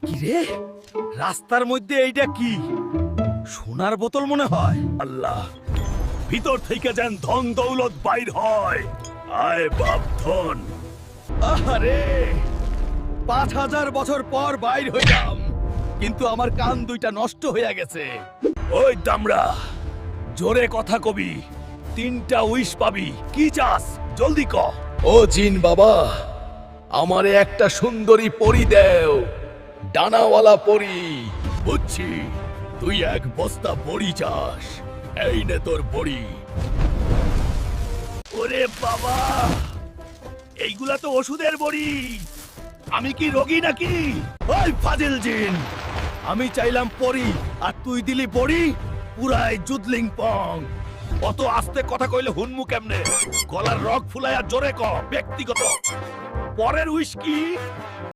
কি রে, রাস্তার মধ্যে এইটা কি? সোনার বোতল মনে হয়। আল্লাহ, ভিতর থেকে যেন ধন দৌলত বাইর হয়। আয় বাপ ধন। আরে ৫,০০০ বছর পর বাইর হইলাম, কিন্তু আমার কান দুইটা নষ্ট হইয়া গেছে। ওই দামড়া, জোরে কথা কবি, 3টা উইশ পাবি। কি চাস জলদি ক। ও জিন বাবা, আমারে একটা সুন্দরী পরী দেও, ডানাওয়ালা পরী। বুঝছি, তুই এক বস্তা বড়ি চাস। এই নে তোর বড়ি। ওরে বাবা, এইগুলা তো ওষুধের বড়ি। আমি কি রোগী নাকি? ওই ফাজিল জিন, আমি চাইলাম পরি আর তুই দিলি বড়ি। পুরাই জুদলিং পং। অত আস্তে কথা কইলে হুনমু কেমনে? গলার রগ ফুলাইয়া জোরে ক, ব্যক্তিগত। পরের উইশ কি?